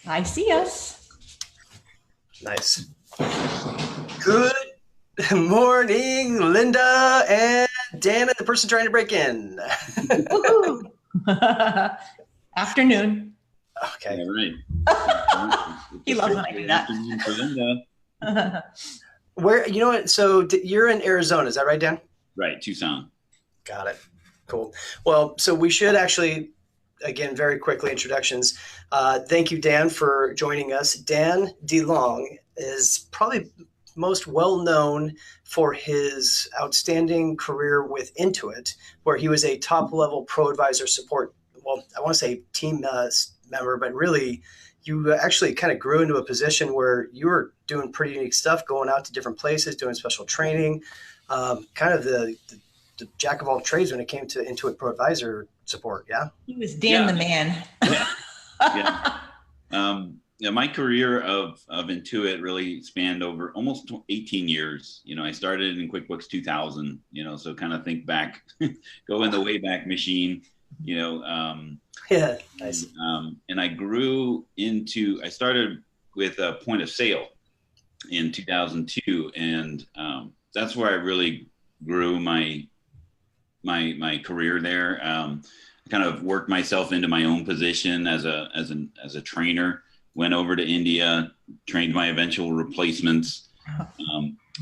I see us. Nice. Good morning, Linda and Dana, the person trying to break in. Woohoo! Afternoon. Okay. Yeah, right. He It's loves when I officially do that. afternoon for Linda. Where, you know what? So you're in Arizona, is that right, Dan? Right, Tucson. Got it. Cool. Well, so we should actually, again, very quickly, introductions. Thank you, Dan, for joining us. Dan DeLong is probably most well known for his outstanding career with Intuit, where he was a top level pro advisor support. Well, I want to say team member, but really, you actually kind of grew into a position where you were doing pretty unique stuff, going out to different places, doing special training, kind of the jack of all trades when it came to Intuit Pro Advisor support. Yeah. He was Dan Yeah, the man. yeah, yeah. Yeah, my career of Intuit really spanned over almost 18 years. I started in QuickBooks 2000, so kind of think back, go in the Wayback Machine, you know, Yeah. Nice. and I started with a point of sale in 2002. And that's where I really grew my career there. I kind of worked myself into my own position as a trainer. Went over to India, trained my eventual replacements,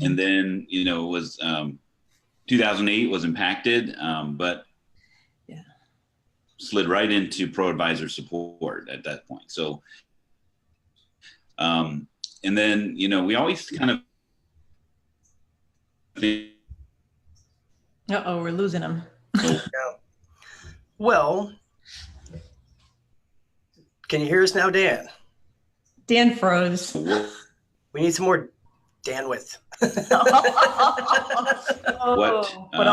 and then was 2008 was impacted, but Yeah. slid right into pro advisor support at that point. So, and then we always kind of think, Uh-oh, we're losing him. Yeah. Well, can you hear us now, Dan? Dan froze. We need some more Dan with. Oh, but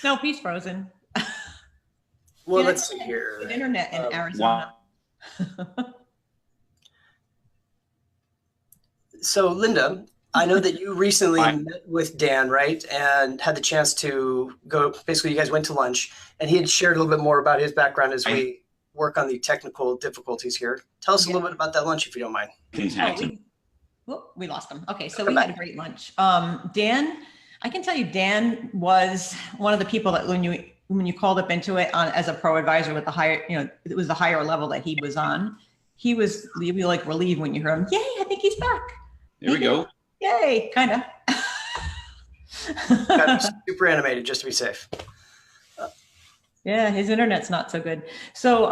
no, he's frozen. Well, Dan, let's see here. good internet in Arizona. So, Linda, I know that you recently Hi. met with Dan, right? And had the chance to go, basically, you guys went to lunch, and he had shared a little bit more about his background as we work on the technical difficulties here. Tell us a little bit about that lunch, if you don't mind. things Oh, happen. we lost him. Okay, so Come we had a back. great lunch. Dan, I can tell you, Dan was one of the people that when you called up into it as a pro advisor with the higher, it was the higher level that he was on. You'd be like relieved when you heard him. Yay! I think he's back. There we go. Yay! Kind of. Got to be super animated just to be safe. Yeah, his internet's not so good. So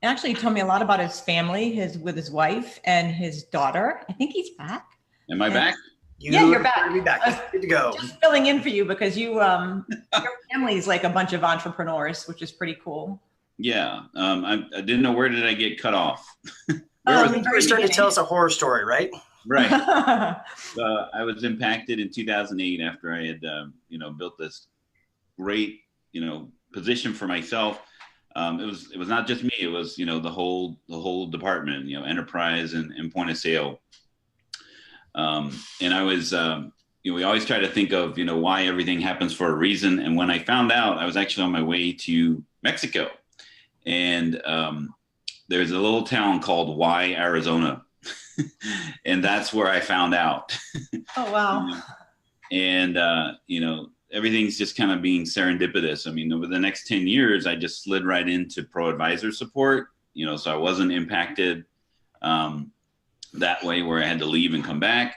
actually, he told me a lot about his family, with his wife and his daughter. I think he's back. Am I back? Yeah, you're back. Be back. Good to go. Just filling in for you because your family is like a bunch of entrepreneurs, which is pretty cool. Yeah. I didn't know, where did I get cut off? You're starting to tell us a horror story, right? Right. I was impacted in 2008 after I had, built this great, position for myself. It was not just me. It was, the whole department, enterprise and point of sale. And I was, we always try to think of, why everything happens for a reason. And when I found out, I was actually on my way to Mexico, and there's a little town called Arizona. And that's where I found out. Oh, wow. And, everything's just kind of being serendipitous. I mean, over the next 10 years, I just slid right into pro advisor support, so I wasn't impacted that way where I had to leave and come back.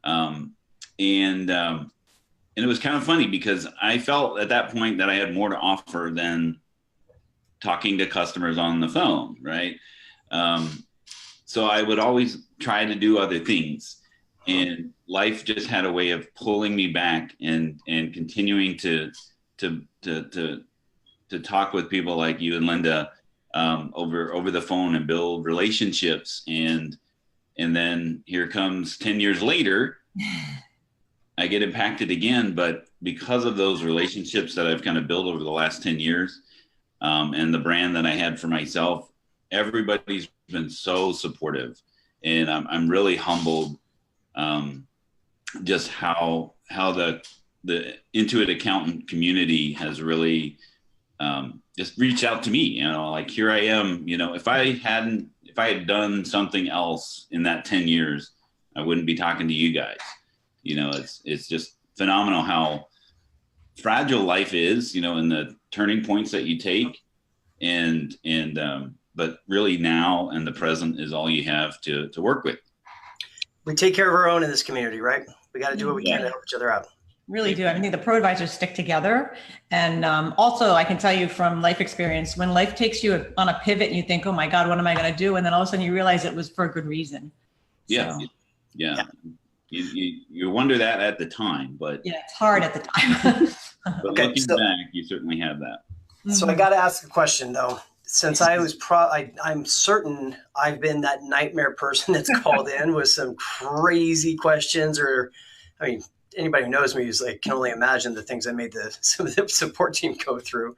And it was kind of funny because I felt at that point that I had more to offer than talking to customers on the phone, right? So I would always try to do other things, and life just had a way of pulling me back and continuing to talk with people like you and Linda over the phone and build relationships. And then here comes 10 years later, I get impacted again, but because of those relationships that I've kind of built over the last 10 years, and the brand that I had for myself, everybody's been so supportive, and I'm really humbled, just how the Intuit accountant community has really just reached out to me, like, here I am, if I had done something else in that 10 years, I wouldn't be talking to you guys. It's just phenomenal how fragile life is, and the turning points that you take, but really now and the present is all you have to work with. We take care of our own in this community, right? We got to do what we can to help each other out. Really do. I think the pro advisors stick together. And also, I can tell you from life experience, when life takes you on a pivot and you think, oh my God, what am I going to do? And then all of a sudden you realize it was for a good reason. Yeah. So. Yeah. You wonder that at the time, but yeah, it's hard at the time. But looking back, you certainly have that. So I got to ask a question though. Since I was I'm certain I've been that nightmare person that's called in with some crazy questions, or, I mean, anybody who knows me is like, can only imagine the things I made some of the support team go through.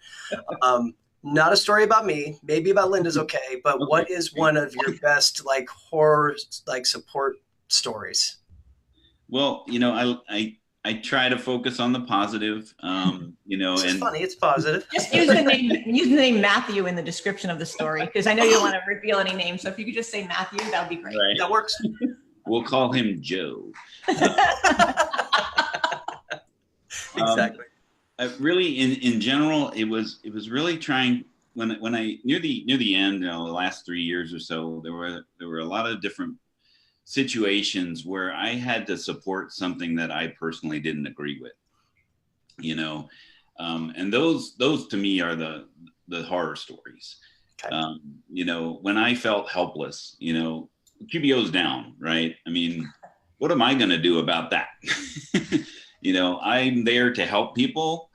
Not a story about me, maybe about Linda's okay, but what is one of your best like horror, like support stories? Well, I try to focus on the positive, It's funny. It's positive. Just use the name Matthew in the description of the story, because I know you don't want to reveal any names. So if you could just say Matthew, that would be great. Right. That works. We'll call him Joe. Exactly. Really, in general, it was really trying when I near the end, the last 3 years or so, there were a lot of different situations where I had to support something that I personally didn't agree with, and those to me are the horror stories. Okay. When I felt helpless, QBO's down, right? I mean, what am I going to do about that? I'm there to help people,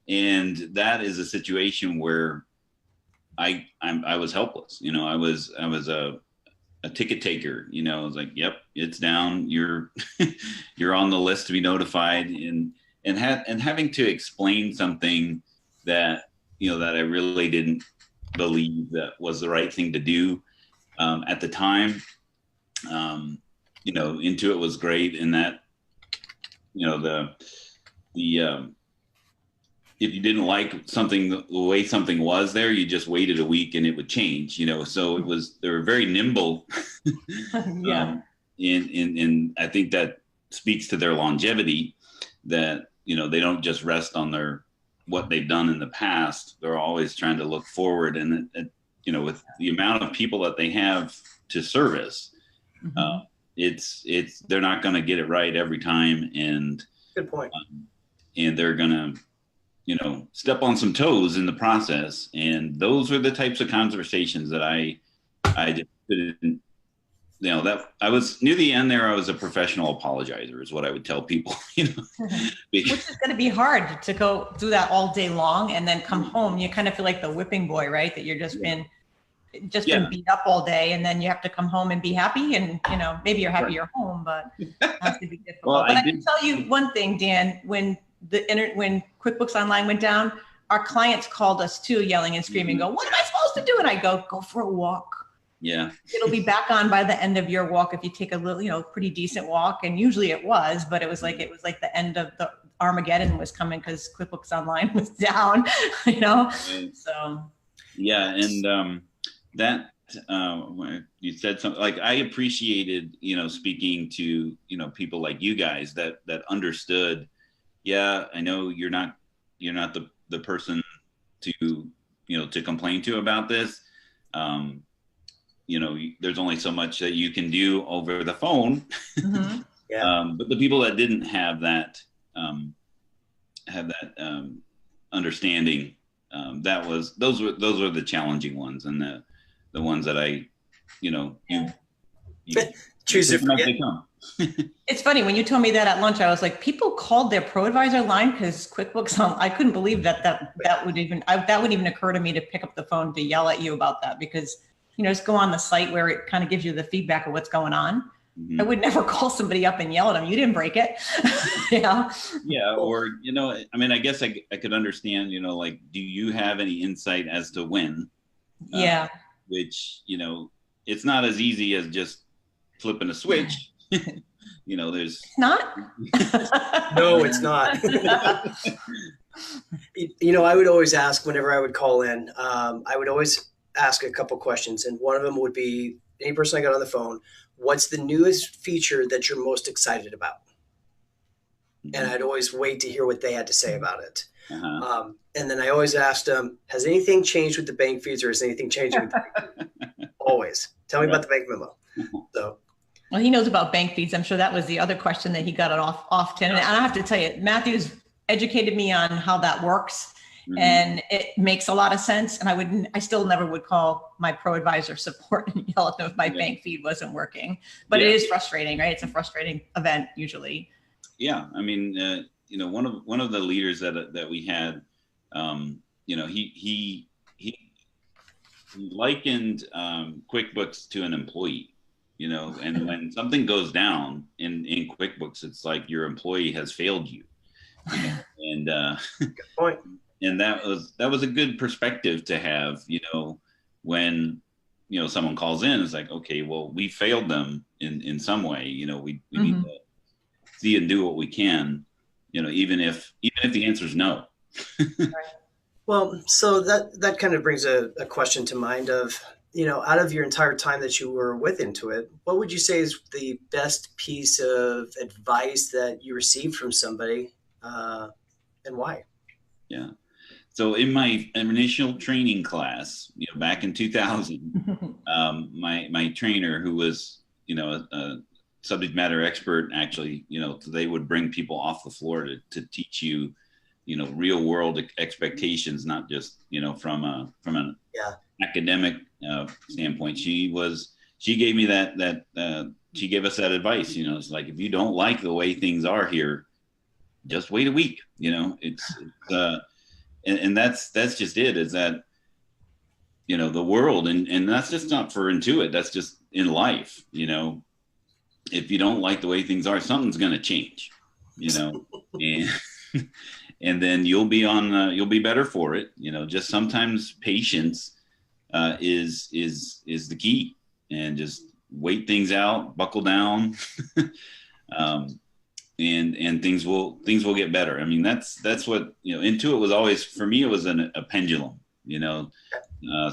and that is a situation where I was helpless. I was a ticket taker. I was like, yep, it's down. You're on the list to be notified, and having to explain something that that I really didn't believe that was the right thing to do at the time. Intuit was great in that, if you didn't like something, the way something was there, you just waited a week and it would change, so they were very nimble. Yeah. And I think that speaks to their longevity, that, they don't just rest on what they've done in the past. They're always trying to look forward, and with the amount of people that they have to service, they're not going to get it right every time. And good point. And they're going to, step on some toes in the process. And those are the types of conversations that I just didn't, that I was near the end there. I was a professional apologizer is what I would tell people, Which is going to be hard to go do that all day long. And then come home, you kind of feel like the whipping boy, right? That you're just been beat up all day, and then you have to come home and be happy, and maybe you're happy you're home, but it has to be difficult. Well, but I can tell you one thing, Dan, when QuickBooks Online went down, our clients called us too, yelling and screaming, go, what am I supposed to do? And I go for a walk. Yeah. It'll be back on by the end of your walk if you take a little, pretty decent walk. And usually it was, but it was like the end of the Armageddon was coming because QuickBooks Online was down, So yeah, and that you said something like, I appreciated, speaking to, people like you guys that understood. Yeah, I know you're not the person to, to complain to about this. There's only so much that you can do over the phone. Mm-hmm. Yeah. But the people that didn't have that understanding, those were the challenging ones, and the ones that I, you choose to forget. It's funny, when you told me that at lunch, I was like, people called their pro advisor line because QuickBooks I couldn't believe that would even occur to me to pick up the phone to yell at you about that, because just go on the site where it kind of gives you the feedback of what's going on. Mm-hmm. I would never call somebody up and yell at them. You didn't break it. Yeah. Or, I guess I could understand, like, do you have any insight as to when? Yeah. Which, it's not as easy as just flipping a switch. There's it's not. No, it's not. I would always ask whenever I would call in, I would always ask a couple questions. And one of them would be any person I got on the phone, what's the newest feature that you're most excited about? And I'd always wait to hear what they had to say about it. Uh-huh. And then I always asked them, has anything changed with the bank fees or has anything changed with the bank fees? Always. Tell me about the bank memo. So. Well, he knows about bank fees. I'm sure that was the other question that he got it often. And I have to tell you, Matthew's educated me on how that works. Mm-hmm. And it makes a lot of sense. And I still never would call my pro advisor support and yell at them if my bank feed wasn't working. But it is frustrating, right? It's a frustrating event usually. Yeah, I mean, one of the leaders that we had, he likened QuickBooks to an employee, and when something goes down in QuickBooks, it's like your employee has failed you, and good point. And that was a good perspective to have, when someone calls in, it's like, okay, well, we failed them in some way, we need to see and do what we can, even if the answer is no. Right. Well, so that kind of brings a question to mind of, out of your entire time that you were with Intuit, what would you say is the best piece of advice that you received from somebody, and why? Yeah. So in my initial training class, back in 2000, my trainer, who was, a subject matter expert, actually, they would bring people off the floor to teach you, real world expectations, not just, from an academic standpoint. She gave me she gave us that advice, it's like, if you don't like the way things are here, just wait a week, and that's just it, is that, the world, and that's just not for Intuit, that's just in life, if you don't like the way things are, something's going to change, and and then you'll be better for it. Just sometimes patience is the key, and just wait things out, buckle down, and things will get better. I mean, that's what, Intuit was always, for me, it was a pendulum,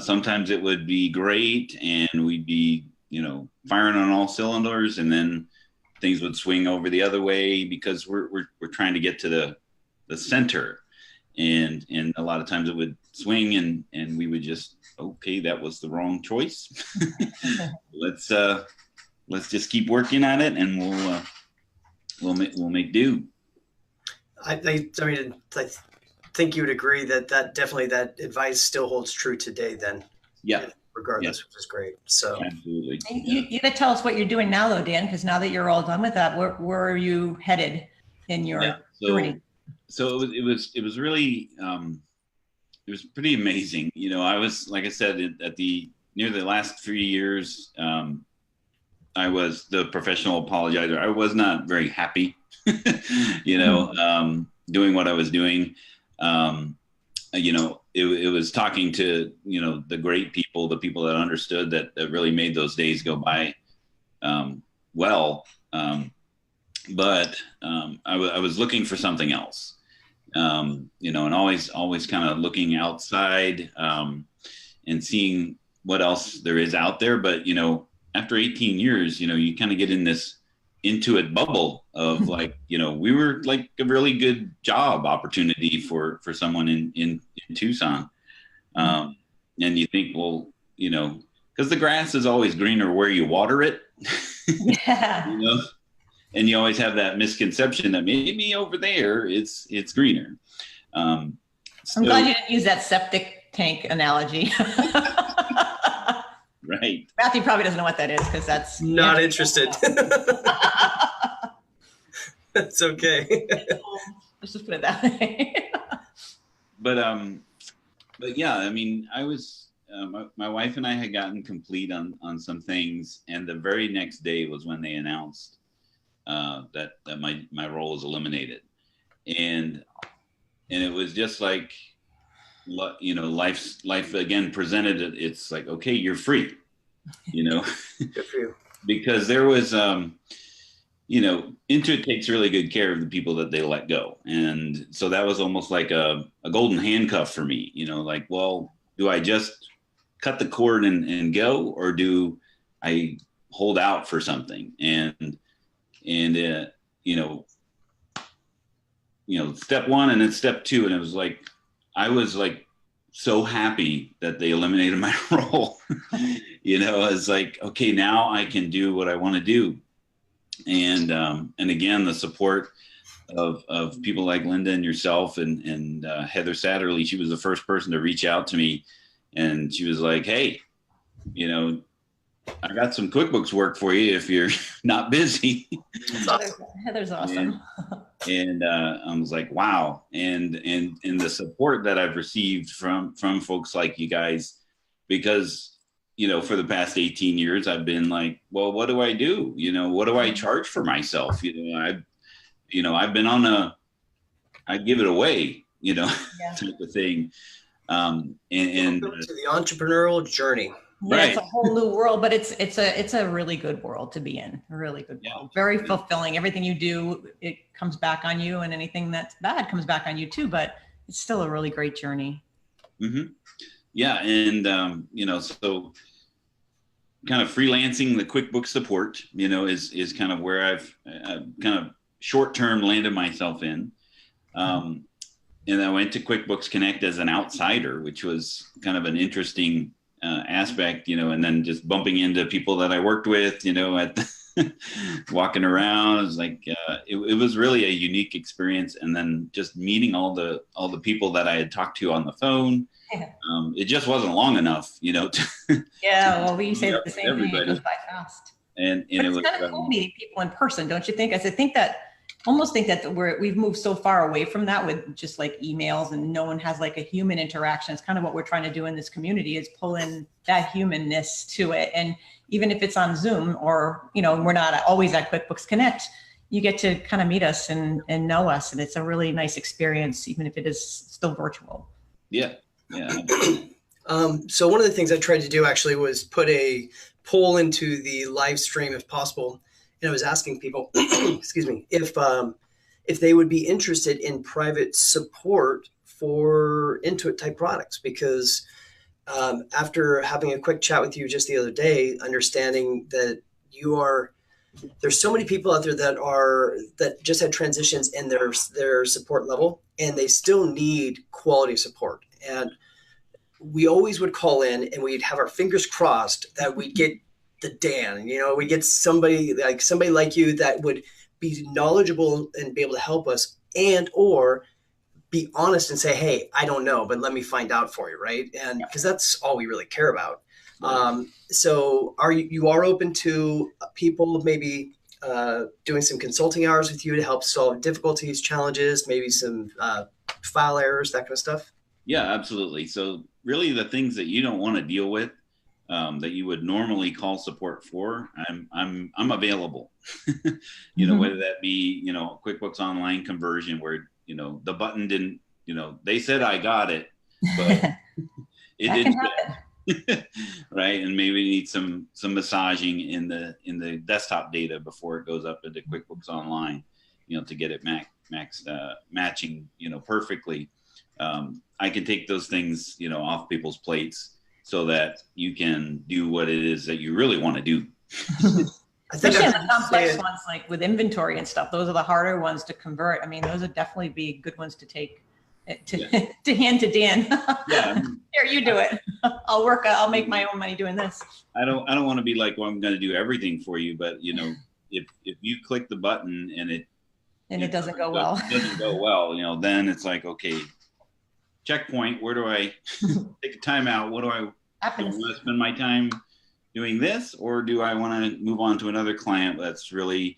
sometimes it would be great and we'd be, firing on all cylinders, and then things would swing over the other way because we're trying to get to the center, and a lot of times it would swing and we would just, okay, that was the wrong choice. Let's just keep working on it, and we'll make do. I mean, I think you would agree that definitely that advice still holds true today then. Yeah. Regardless, which is great. So absolutely. You got to tell us what you're doing now, though, Dan, because now that you're all done with that, where are you headed in your journey? So it was really, it was pretty amazing. I was, like I said, near the last 3 years, I was the professional apologizer. I was not very happy, doing what I was doing. It was talking to, the great people, the people that understood that really made those days go by well. But I was looking for something else, and always kind of looking outside and seeing what else there is out there. But, after 18 years, you kind of get in this Intuit bubble of like, we were like a really good job opportunity for someone in Tucson. And you think, well, because the grass is always greener where you water it. Yeah. And you always have that misconception that maybe over there it's greener. I'm glad you didn't use that septic tank analogy. Right. Matthew probably doesn't know what that is, because that's not interested. That's okay. Let's just put it that way. But yeah, I mean, I was my wife and I had gotten complete on some things, and the very next day was when they announced that my role was eliminated, and it was just like, life again presented it. It's like, okay, you're free, Good for you. because there was Intuit takes really good care of the people that they let go. And so that was almost like a golden handcuff for me, like, well, do I just cut the cord and go, or do I hold out for something? And step one and then step two. And it was like, I was like so happy that they eliminated my role. It's like, okay, now I can do what I want to do. And again, the support of people like Linda and yourself and Heather Satterley. She was the first person to reach out to me, and she was like, hey, I got some QuickBooks work for you if you're not busy. Heather's awesome. And I was like, wow. And the support that I've received from folks like you guys, because, for the past 18 years, I've been like, well, what do I do? What do I charge for myself? I've been on I give it away, type of thing. And welcome to the entrepreneurial journey. Yeah, right. It's a whole new world, but it's a really good world to be in. A really good world. Very fulfilling. Everything you do, it comes back on you, and anything that's bad comes back on you too. But it's still a really great journey. Mm-hmm. Yeah, and so kind of freelancing the QuickBooks support, is kind of where I've kind of short term landed myself in. And I went to QuickBooks Connect as an outsider, which was kind of an interesting aspect, and then just bumping into people that I worked with, walking around. It was like it was really a unique experience, and then just meeting all the people that I had talked to on the phone. It just wasn't long enough, Well, we say the same thing. It goes by fast. And but it it's was kind of cool meeting people in person, don't you think? I think that we've moved so far away from that with just like emails, and no one has like a human interaction. It's kind of what we're trying to do in this community, is pull in that humanness to it. And even if it's on Zoom, or, we're not always at QuickBooks Connect, you get to kind of meet us and know us. And it's a really nice experience, even if it is still virtual. Yeah. So one of the things I tried to do actually was put a poll into the live stream if possible. And I was asking people, excuse me, if they would be interested in private support for Intuit type products, because after having a quick chat with you just the other day, understanding that there's so many people out there that just had transitions in their support level, and they still need quality support. And we always would call in and we'd have our fingers crossed that we'd get the Dan, we get somebody like you that would be knowledgeable and be able to help us, and or be honest and say, hey, I don't know, but let me find out for you, right? And because that's all we really care about. So you are open to people maybe doing some consulting hours with you to help solve difficulties, challenges, maybe some file errors, that kind of stuff? Yeah, absolutely. So really the things that you don't want to deal with, that you would normally call support for, I'm available. Whether that be, QuickBooks Online conversion where, the button didn't, they said I got it, but it didn't fit. Right. And maybe need some massaging in the desktop data before it goes up into QuickBooks Online, to get it matching, perfectly. I can take those things, off people's plates so that you can do what it is that you really want to do. Especially the complex ones, like with inventory and stuff. Those are the harder ones to convert. I mean, those would definitely be good ones to take to hand to Dan. Yeah. Here, you do it. I'll make my own money doing this. I don't want to be like, well, I'm going to do everything for you, but if you click the button and it doesn't go well, then it's like, okay, checkpoint. Where do I take a timeout? Do I want to spend my time doing this, or do I want to move on to another client that's really,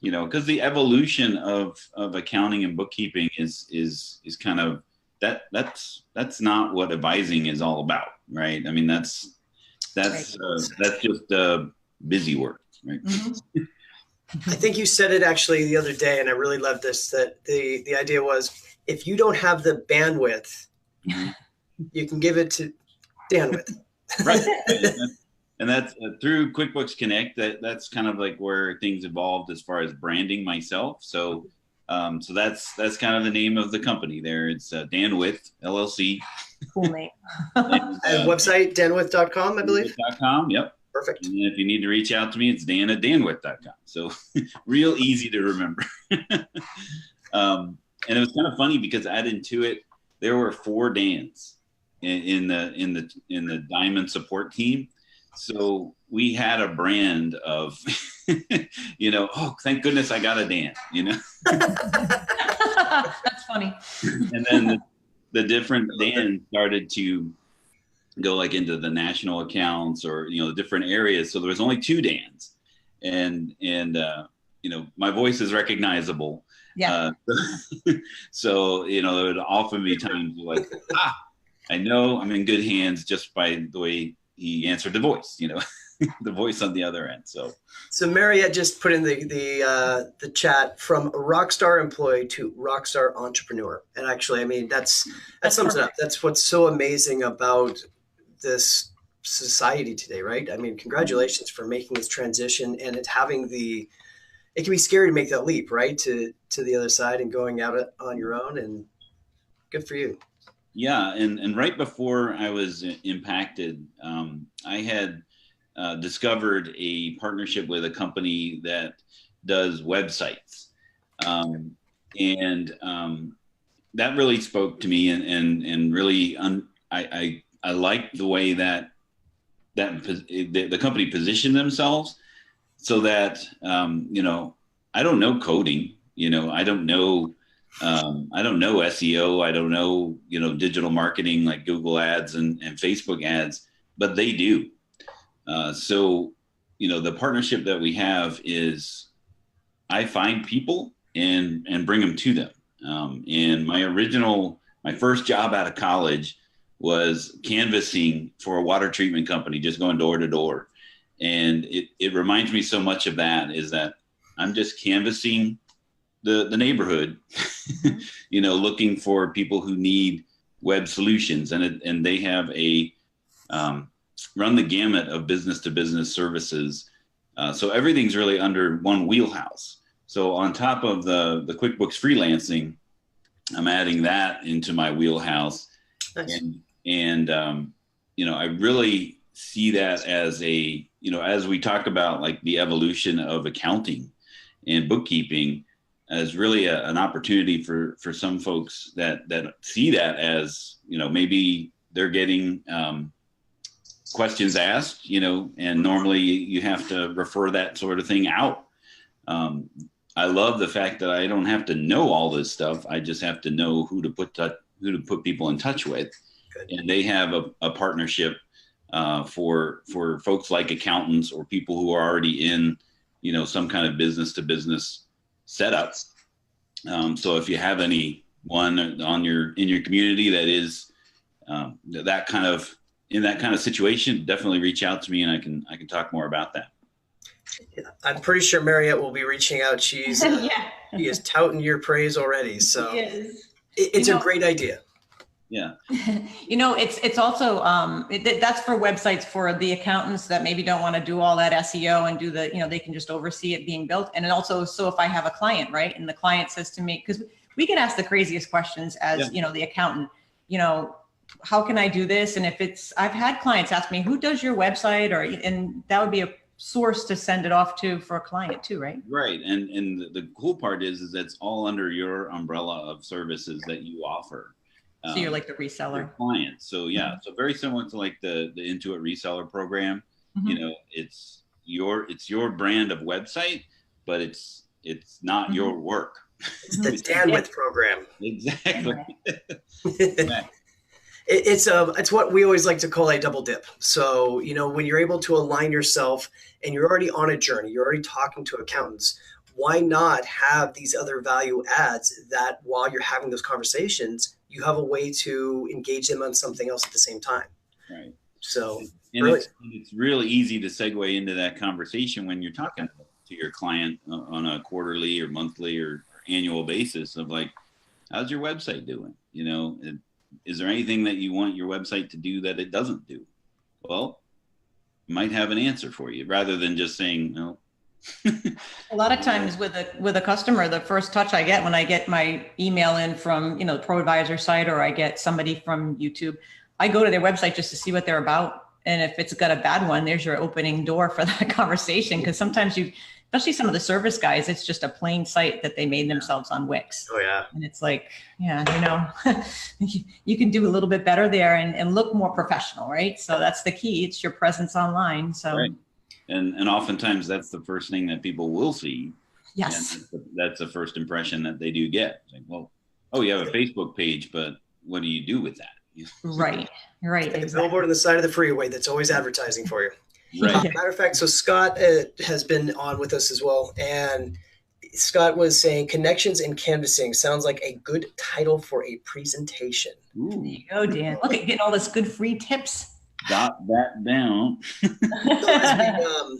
because the evolution of accounting and bookkeeping is kind of that's not what advising is all about, right? I mean, that's just busy work, right? Mm-hmm. I think you said it actually the other day, and I really love this, that the idea was, if you don't have the bandwidth, you can give it to bandwidth. Right. And that's through QuickBooks Connect. That's kind of like where things evolved as far as branding myself. So, so that's kind of the name of the company there. It's Dan With LLC. Cool name. And website danwith.com, I believe. .com. Yep. Perfect. And if you need to reach out to me, it's dan@danwith.com. So real easy to remember. And it was kind of funny because at Intuit, there were 4 Dans in the Diamond support team. So we had a brand of, oh, thank goodness I got a Dan, That's funny. And then the different Dans started to go like into the national accounts or, different areas. So there was only 2 Dans and my voice is recognizable. Yeah. So, there would often be times like, I know I'm in good hands just by the way he answered the voice, the voice on the other end. So Mariette just put in the chat from Rockstar Employee to Rockstar Entrepreneur. And actually, I mean, that sums it up. That's what's so amazing about this society today, right? I mean, congratulations for making this transition and it having it can be scary to make that leap, right? To the other side and going out on your own, and good for you. Yeah. And right before I was impacted, I had discovered a partnership with a company that does websites. And that really spoke to me and really, I liked the way that the company positioned themselves so that, I don't know coding, I don't know SEO. I don't know, digital marketing like Google ads and Facebook ads, but they do. So, the partnership that we have is I find people and bring them to them. And my first job out of college was canvassing for a water treatment company, just going door to door. And it reminds me so much of that, is that I'm just canvassing the neighborhood, looking for people who need web solutions, and they have a run the gamut of business to business services. So everything's really under one wheelhouse. So on top of the QuickBooks freelancing, I'm adding that into my wheelhouse. Nice. And I really see that as as we talk about like the evolution of accounting and bookkeeping, as really an opportunity for some folks that see that as, maybe they're getting questions asked, and normally you have to refer that sort of thing out. I love the fact that I don't have to know all this stuff. I just have to know who to put people in touch with. Good. And they have a partnership for folks like accountants or people who are already in, some kind of business to business setup. So if you have anyone in your community that is that kind of in that kind of situation, definitely reach out to me and I can talk more about that. I'm pretty sure Mariette will be reaching out. She's she is touting your praise already. So it's a great idea. Yeah. It's also, that's for websites for the accountants that maybe don't want to do all that SEO and do they can just oversee it being built. And then also, so if I have a client, right, and the client says to me, because we can ask the craziest questions as, the accountant, how can I do this? And if I've had clients ask me, who does your website? And that would be a source to send it off to for a client too, right? Right. And the cool part is that's all under your umbrella of services that you offer. So you're like the reseller client. So so very similar to like the Intuit reseller program. Mm-hmm. It's your brand of website, but it's not your work. It's the Dan With program. Exactly. It's what we always like to call a double dip. So, when you're able to align yourself and you're already on a journey, you're already talking to accountants, why not have these other value adds that while you're having those conversations, you have a way to engage them on something else at the same time. Right. So it's really easy to segue into that conversation when you're talking to your client on a quarterly or monthly or annual basis of like, how's your website doing? Is there anything that you want your website to do that it doesn't do? Well, might have an answer for you rather than just saying no. A lot of times with a customer, the first touch I get when I get my email in from, the ProAdvisor site, or I get somebody from YouTube, I go to their website just to see what they're about. And if it's got a bad one, there's your opening door for that conversation. Because sometimes especially some of the service guys, it's just a plain site that they made themselves on Wix. Oh yeah. And it's like, yeah, you can do a little bit better there and look more professional, right? So that's the key. It's your presence online. So. Right. And oftentimes that's the first thing that people will see. Yes. And that's the first impression that they do get. It's like, well, oh, you have a Facebook page, but what do you do with that? Right. Exactly. The billboard on the side of the freeway that's always advertising for you. Right. Matter of fact, so Scott has been on with us as well. And Scott was saying connections and canvassing sounds like a good title for a presentation. Ooh. There you go, Dan. Look at getting all this good free tips. Jot that down. So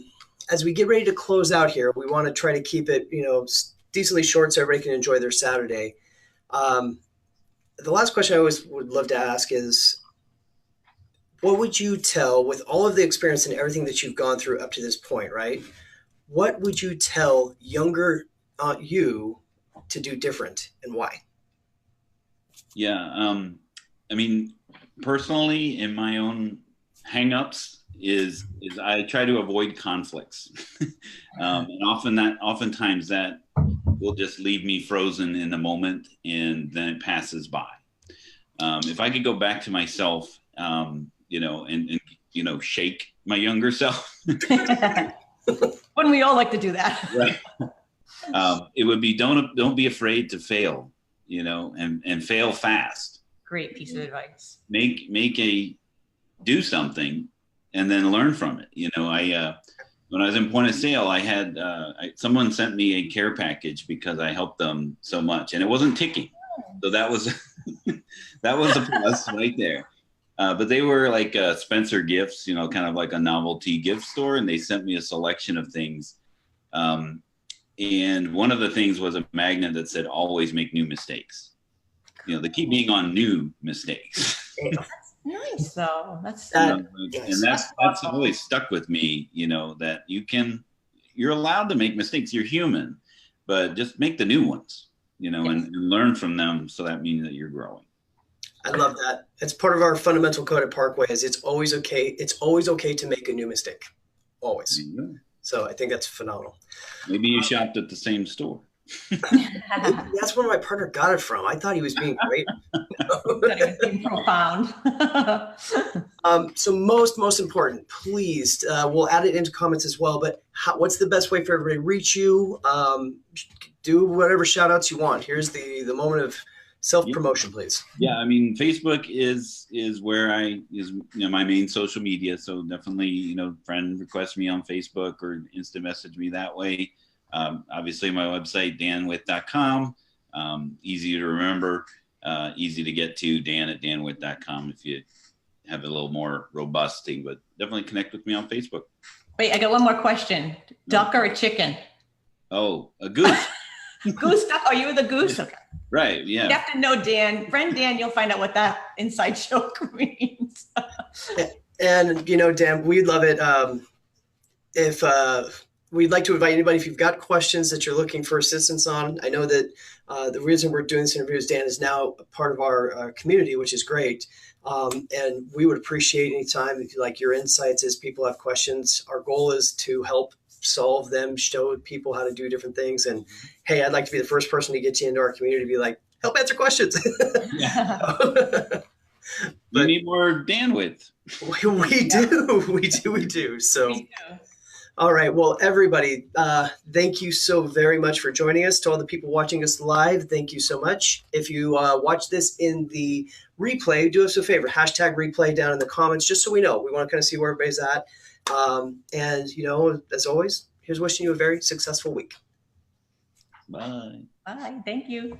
as we get ready to close out here, we want to try to keep it, decently short so everybody can enjoy their Saturday. The last question I always would love to ask is, what would you tell, with all of the experience and everything that you've gone through up to this point, right? What would you tell younger you to do different, and why? Yeah. I mean, personally, in my own hangups is I try to avoid conflicts. And oftentimes that will just leave me frozen in the moment, and then it passes by. If I could go back to myself, and shake my younger self. Wouldn't we all like to do that? Right. It would be, don't be afraid to fail, and fail fast. Great piece of advice. Do something and then learn from it. When I was in point of sale, I had someone sent me a care package because I helped them so much, and it wasn't ticking. So that was that was a plus right there. But they were like Spencer Gifts, kind of like a novelty gift store, and they sent me a selection of things. And one of the things was a magnet that said, "Always make new mistakes." The key being on new mistakes. Nice, though. That's and that's always stuck with me. That you're allowed to make mistakes. You're human, but just make the new ones. And learn from them. So that means that you're growing. I love that. It's part of our fundamental code at Parkway. Is it's always okay. It's always okay to make a new mistake. Always. So I think that's phenomenal. Maybe you shopped at the same store. That's where my partner got it from. I thought he was being great. being profound. So most important, please, we'll add it into comments as well, but what's the best way for everybody to reach you? Do whatever shout outs you want. Here's the moment of self-promotion, please. Yeah. I mean, Facebook is where my main social media. So definitely, friend request me on Facebook or Insta message me that way. Obviously my website, danwitt.com, easy to remember, easy to get to, dan@danwitt.com if you have a little more robust thing, but definitely connect with me on Facebook. Wait, I got one more question. Duck or a chicken? Oh, a goose. Goose duck? Are you the goose? Okay. Right. Yeah. You have to know Dan. Friend Dan, you'll find out what that inside joke means. And, Dan, we'd love it if we'd like to invite anybody, if you've got questions that you're looking for assistance on. I know that the reason we're doing this interview is Dan is now a part of our community, which is great. And we would appreciate any time, if you like your insights as people have questions. Our goal is to help solve them, show people how to do different things. And hey, I'd like to be the first person to get you into our community to be like, help answer questions. You need more bandwidth. We do. So, all right. Well, everybody, thank you so very much for joining us. To all the people watching us live, thank you so much. If you watch this in the replay, do us a favor, #replay down in the comments, just so we know. We want to kind of see where everybody's at. And, as always, here's wishing you a very successful week. Bye. Bye. Thank you.